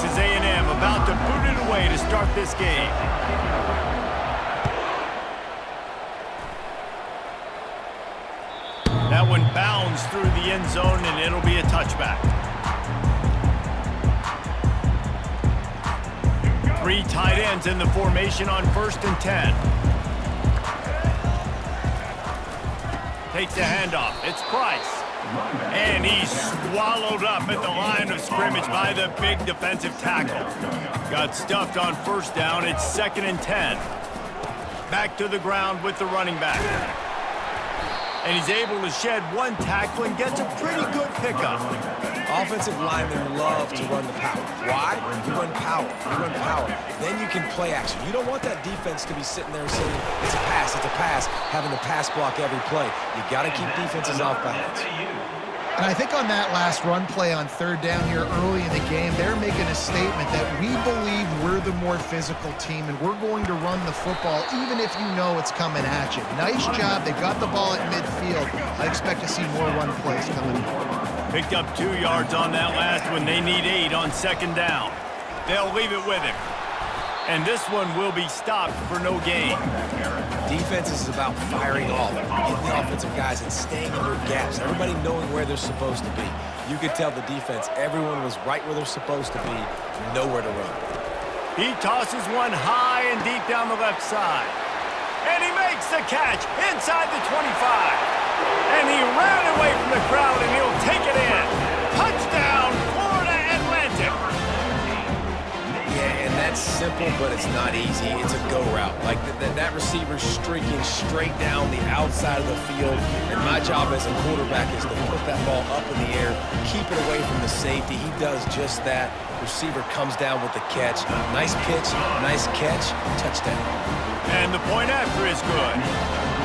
Texas A&M about to boot it away to start this game. That one bounds through the end zone, and it'll be a touchback. 3 tight ends in the formation on 1st and 10. Takes the handoff. It's Price. And he's swallowed up at the line of scrimmage by the big defensive tackle. Got stuffed on 1st down. It's 2nd and 10. Back to the ground with the running back. And he's able to shed 1 tackle and gets a pretty good pickup. Offensive linemen love to run the power. Why? You run power. You run power. Then you can play action. You don't want that defense to be sitting there saying, it's a pass, having to pass block every play. You got to keep defenses off balance. And I think on that last run play on 3rd down here early in the game, they're making a statement that we believe we're the more physical team and we're going to run the football even if you know it's coming at you. Nice job. They got the ball at midfield. I expect to see more run plays coming in. Picked up 2 yards on that last one. They need 8 on 2nd down. They'll leave it with him. And this one will be stopped for no gain. Defense is about firing off, getting the offensive guys and staying in your gaps. Everybody knowing where they're supposed to be. You could tell the defense, everyone was right where they're supposed to be, nowhere to run. He tosses one high and deep down the left side. And he makes the catch inside the 25. And he ran away from the crowd, and he'll take it in. Touchdown, Florida Atlantic. Yeah, and that's simple, but it's not easy. It's a go route. Like that receiver's streaking straight down the outside of the field, and my job as a quarterback is to put that ball up in the air, keep it away from the safety. He does just that. Receiver comes down with the catch. Nice pitch, nice catch, touchdown. And the point after is good.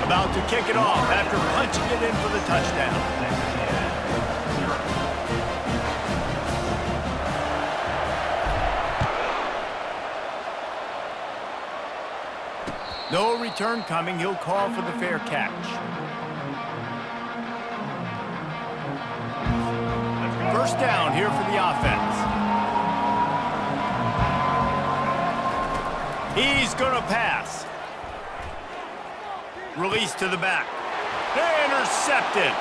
About to kick it off after punching it in for the touchdown. No return coming. He'll call for the fair catch. 1st down here for the offense. He's going to pass. Release to the back. Intercepted.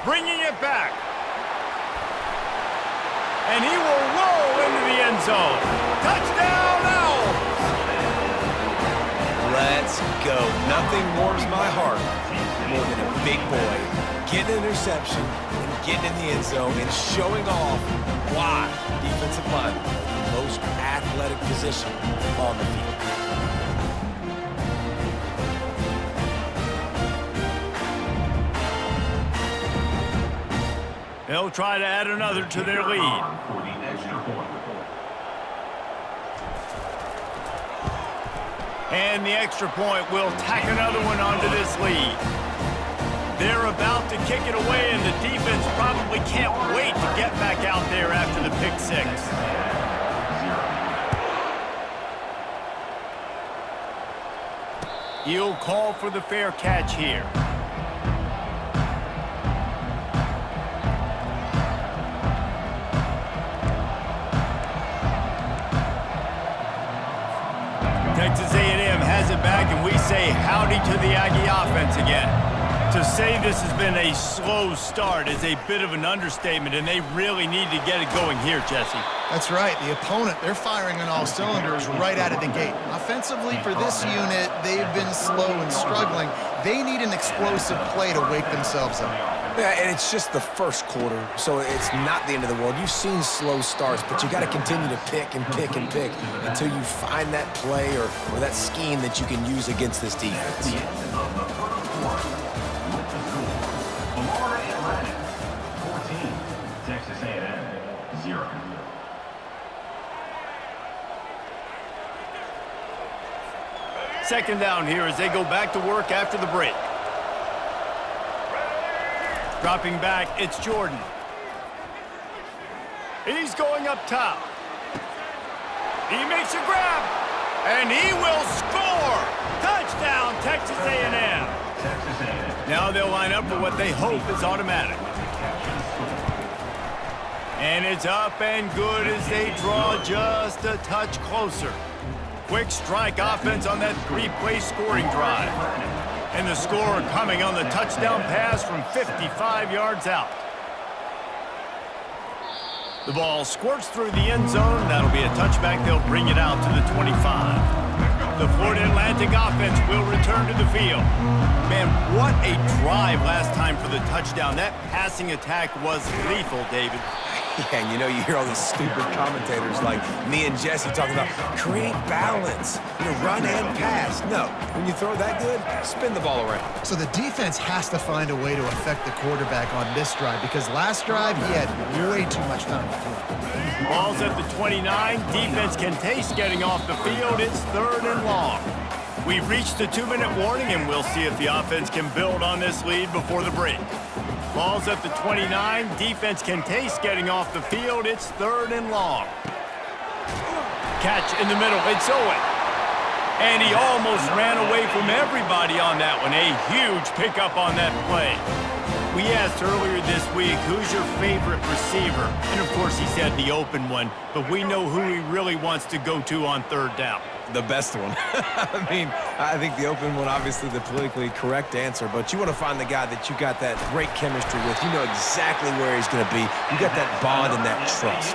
Bringing it back. And he will roll into the end zone. Touchdown, Owls! Let's go. Nothing warms my heart more than a big boy getting an interception and getting in the end zone and showing off why defensive linemen are the most athletic position on the field. They'll try to add another to their lead. And the extra point will tack another one onto this lead. They're about to kick it away, and the defense probably can't wait to get back out there after the pick 6. He'll call for the fair catch here. Texas A&M has it back, and we say howdy to the Aggie offense again. To say this has been a slow start is a bit of an understatement, and they really need to get it going here, Jesse. That's right. The opponent, they're firing on all cylinders right out of the gate. Offensively, for this unit, they've been slow and struggling. They need an explosive play to wake themselves up. Yeah, and it's just the 1st quarter, so it's not the end of the world. You've seen slow starts, but you got to continue to pick and pick and pick until you find that play or that scheme that you can use against this defense. Florida Atlantic, 14. Texas A&M, 0. Second down here as they go back to work after the break. Dropping back, it's Jordan. He's going up top. He makes a grab, and he will score! Touchdown, Texas A&M. Now they'll line up for what they hope is automatic. And it's up and good as they draw just a touch closer. Quick strike offense on that three-play scoring drive. And the score coming on the touchdown pass from 55 yards out. The ball squirts through the end zone. That'll be a touchback. They'll bring it out to the 25. The Florida Atlantic offense will return to the field. Man, what a drive last time for the touchdown. That passing attack was lethal, David. Yeah, and you know, you hear all these stupid commentators like me and Jesse talking about create balance, run and pass. No, when you throw that good, spin the ball around. So the defense has to find a way to affect the quarterback on this drive because last drive he had way too much time to throw. Ball's at the 29. Defense can taste getting off the field. It's 3rd and long. We've reached the 2-minute warning, and we'll see if the offense can build on this lead before the break. Ball's at the 29. Defense can taste getting off the field. It's 3rd and long. Catch in the middle. It's Owen. And he almost ran away from everybody on that one. A huge pickup on that play. We asked earlier this week, who's your favorite receiver? And, of course, he said the open one. But we know who he really wants to go to on 3rd down. The best one. I mean, I think the open one, obviously the politically correct answer, but you want to find the guy that you got that great chemistry with. You know exactly where he's going to be. You got that bond and that trust.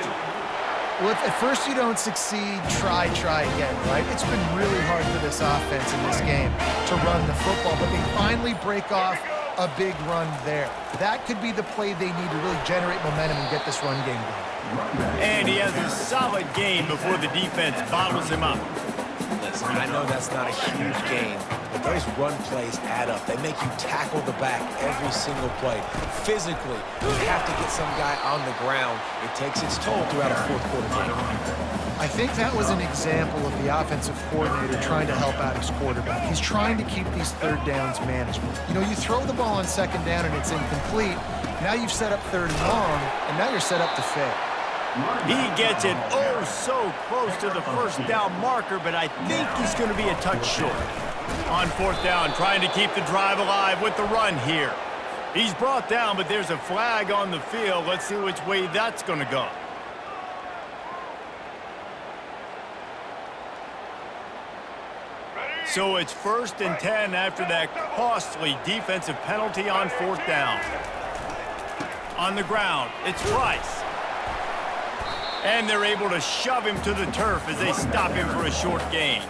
Well, if at first you don't succeed, try again, right? It's been really hard for this offense in this game to run the football, but they finally break off a big run there. That could be the play they need to really generate momentum and get this run game going. And he has a solid game before the defense bottles him up. Listen, I know that's not a huge gain, but those run plays add up. They make you tackle the back every single play. Physically, you have to get some guy on the ground. It takes its toll throughout a 4th quarter game. I think that was an example of the offensive coordinator trying to help out his quarterback. He's trying to keep these 3rd downs manageable. You know, you throw the ball on 2nd down and it's incomplete. Now you've set up 3rd and long, and now you're set up to fail. He gets it oh so close to the 1st down marker, but I think he's going to be a touch short. On 4th down, trying to keep the drive alive with the run here. He's brought down, but there's a flag on the field. Let's see which way that's going to go. So it's 1st and 10 after that costly defensive penalty on 4th down. On the ground, it's Price. And they're able to shove him to the turf as they stop him for a short gain.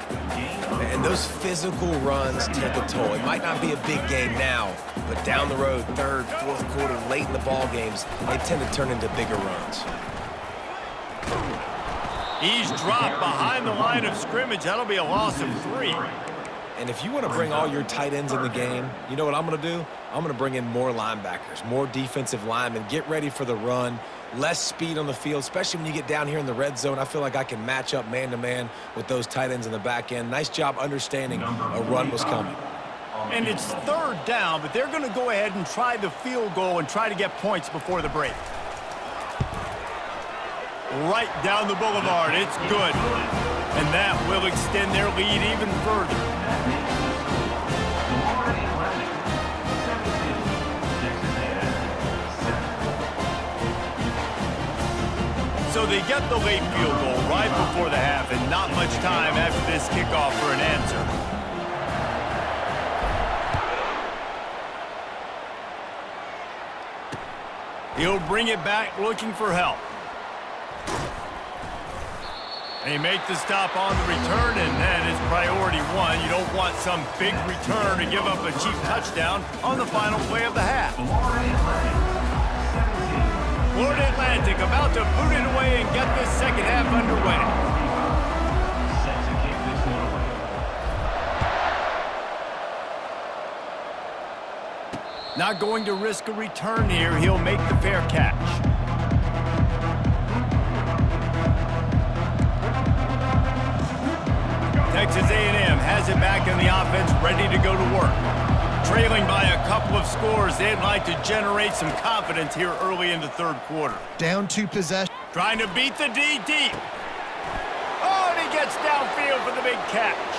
And those physical runs take a toll. It might not be a big game now, but down the road, 3rd, 4th quarter, late in the ball games, they tend to turn into bigger runs. He's dropped behind the line of scrimmage. That'll be a loss of 3. And if you want to bring all your tight ends in the game, you know what I'm going to do? I'm going to bring in more linebackers, more defensive linemen, get ready for the run, less speed on the field, especially when you get down here in the red zone. I feel like I can match up man-to-man with those tight ends in the back end. Nice job understanding a run was coming. And it's 3rd down, but they're going to go ahead and try the field goal and try to get points before the break. Right down the boulevard. It's good. And that will extend their lead even further. So they get the late field goal right before the half, and not much time after this kickoff for an answer. He'll bring it back looking for help. They make the stop on the return, and that is priority 1. You don't want some big return to give up a cheap touchdown on the final play of the half. Florida Atlantic about to boot it away and get this 2nd half underway. Not going to risk a return here. He'll make the fair catch. Texas A&M has it back in the offense, ready to go to work. Trailing by a couple of scores, they'd like to generate some confidence here early in the 3rd quarter. Down 2 possessions. Trying to beat the D deep. Oh, and he gets downfield for the big catch.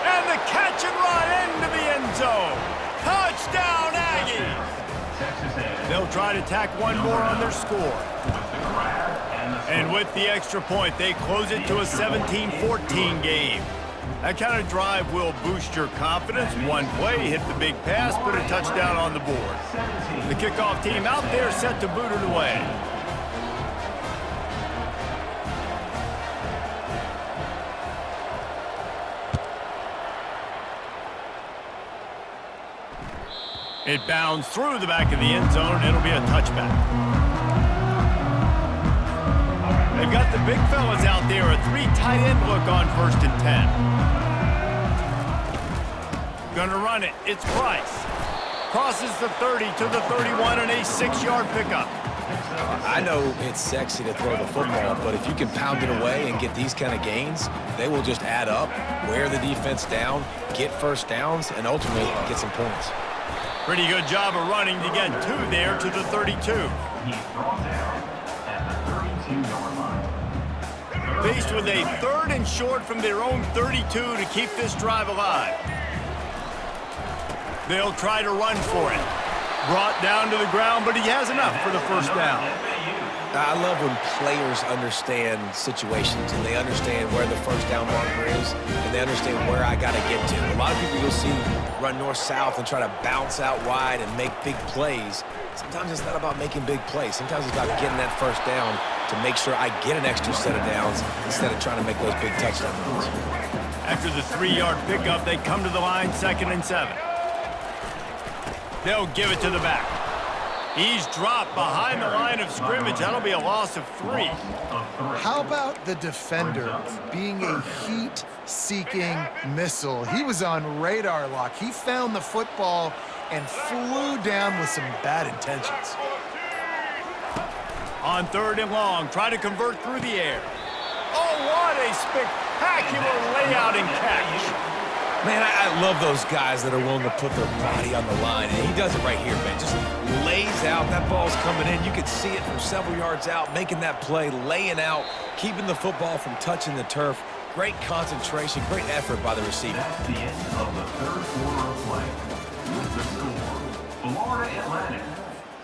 And the catch and run into the end zone. Touchdown, Aggies! Texas A&M They'll try to tack one more on their score. And with the extra point, they close it to a 17-14 game. That kind of drive will boost your confidence. One play, hit the big pass, put a touchdown on the board. The kickoff team out there set to boot it away. It bounds through the back of the end zone. It'll be a touchback. They've got the big fellas out there. A 3 tight end look on 1st and 10. Gonna run it. It's Price. Crosses the 30 to the 31 and a 6-yard pickup. I know it's sexy to throw the football, but if you can pound it away and get these kind of gains, they will just add up, wear the defense down, get first downs, and ultimately get some points. Pretty good job of running to get 2 there to the 32. He's brought down at the 32-yard line. Faced with a 3rd and short from their own 32 to keep this drive alive. They'll try to run for it. Brought down to the ground, but he has enough for the 1st down. I love when players understand situations and they understand where the 1st down marker is and they understand where I got to get to. A lot of people you'll see run north-south and try to bounce out wide and make big plays. Sometimes it's not about making big plays. Sometimes it's about getting that 1st down to make sure I get an extra set of downs instead of trying to make those big touchdown runs. After the 3-yard pickup, they come to the line 2nd and 7. They'll give it to the back. He's dropped behind the line of scrimmage. That'll be a loss of 3. How about the defender being a heat-seeking missile? He was on radar lock. He found the football and flew down with some bad intentions. On 3rd and long, try to convert through the air. Oh, what a spectacular layout and catch. Man, I love those guys that are willing to put their body on the line, and he does it right here, man. Just lays out. That ball's coming in. You can see it from several yards out, making that play, laying out, keeping the football from touching the turf. Great concentration, great effort by the receiver. That's the end of the 3rd quarter of play. With the score, Florida Atlantic,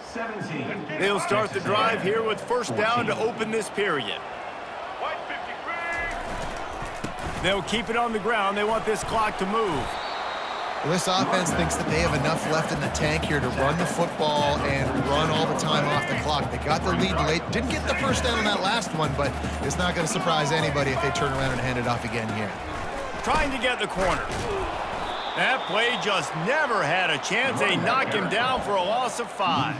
17. They'll start the drive here with 1st down to open this period. They'll keep it on the ground. They want this clock to move. Well, this offense thinks that they have enough left in the tank here to run the football and run all the time off the clock. They got the lead late. Didn't get the 1st down on that last one, but it's not going to surprise anybody if they turn around and hand it off again here. Trying to get the corner. That play just never had a chance. They knock him down for a loss of 5.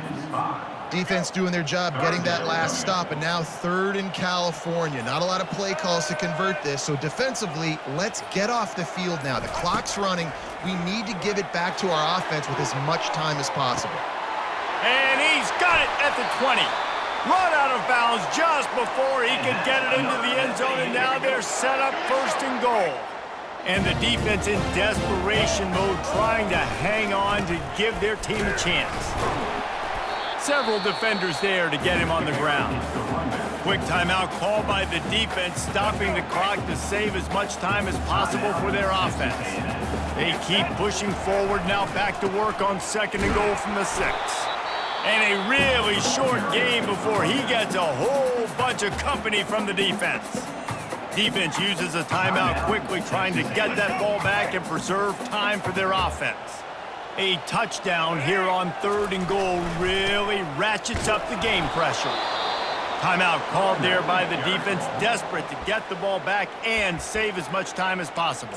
Defense doing their job getting that last stop, and now 3rd in California. Not a lot of play calls to convert this, so defensively, let's get off the field now. The clock's running. We need to give it back to our offense with as much time as possible. And he's got it at the 20. Run out of bounds just before he could get it into the end zone, and now they're set up 1st and goal. And the defense in desperation mode, trying to hang on to give their team a chance. Several defenders there to get him on the ground. Quick timeout called by the defense, stopping the clock to save as much time as possible for their offense. They keep pushing forward now, back to work on 2nd and goal from the 6. And a really short game before he gets a whole bunch of company from the defense. Defense uses a timeout quickly, trying to get that ball back and preserve time for their offense. A touchdown here on 3rd and goal really ratchets up the game pressure. Timeout called there by the defense, desperate to get the ball back and save as much time as possible.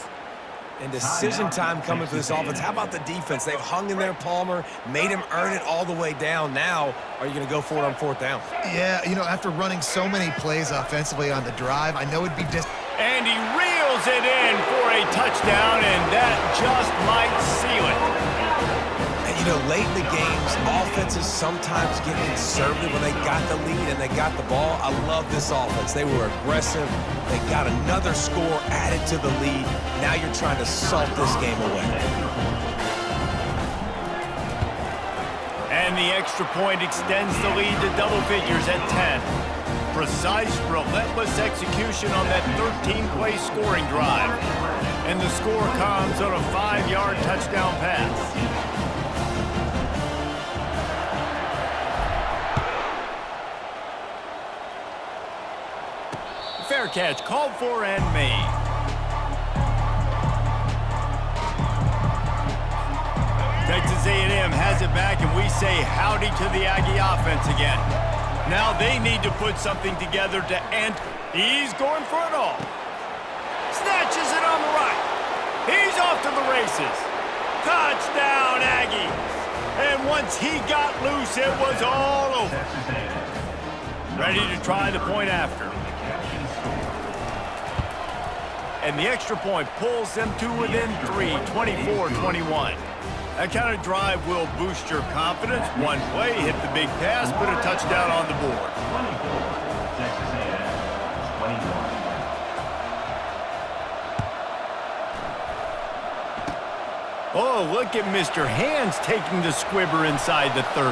And decision time coming for this offense. How about the defense? They've hung in there, Palmer, made him earn it all the way down. Now, are you going to go for it on 4th down? Yeah, you know, after running so many plays offensively on the drive, I know it'd be And he reels it in for a touchdown, and that just might seal it. And, you know, late in the games, offenses sometimes get conservative when they got the lead and they got the ball. I love this offense. They were aggressive. They got another score added to the lead. Now you're trying to salt this game away. And the extra point extends the lead to double figures at 10. Precise, relentless execution on that 13-play scoring drive. And the score comes on a 5-yard touchdown pass. catch called for and made. Texas A&M has it back, and we say howdy to the Aggie offense again. Now they need to put something together to end. He's going for it all. Snatches it on the right. He's off to the races. Touchdown, Aggies. And once he got loose, it was all over. Ready to try the point after. And the extra point pulls them to within 3, 24-21. That kind of drive will boost your confidence. One play, hit the big pass, put a touchdown on the board. 24, Texas A&M, 21. Oh, look at Mr. Hands taking the squibber inside the 30.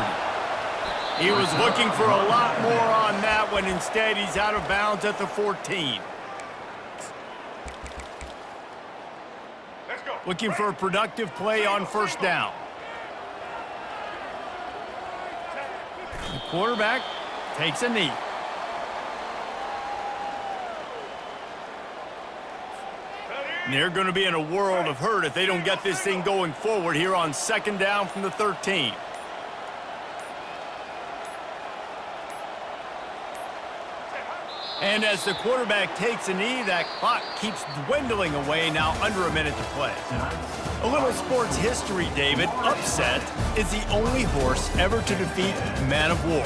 He was looking for a lot more on that one. Instead, he's out of bounds at the 14. Looking for a productive play on first down. The quarterback takes a knee. And they're going to be in a world of hurt if they don't get this thing going forward here on second down from the 13. And as the quarterback takes a knee, that clock keeps dwindling away, now under a minute to play. A little sports history, David. Upset is the only horse ever to defeat Man of War.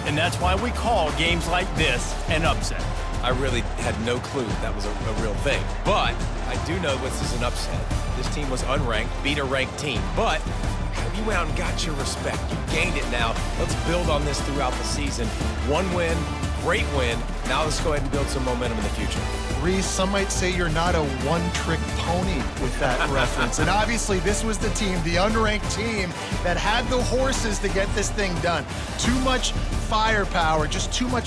And that's why we call games like this an upset. I really had no clue that was a real thing. But I do know this is an upset. This team was unranked, beat a ranked team. But you went out and got your respect. You gained it now. Let's build on this throughout the season. One win, great win. Now let's go ahead and build some momentum in the future. Reese, some might say you're not a one-trick pony with that reference. And obviously, this was the team, the unranked team, that had the horses to get this thing done. Too much firepower, just too much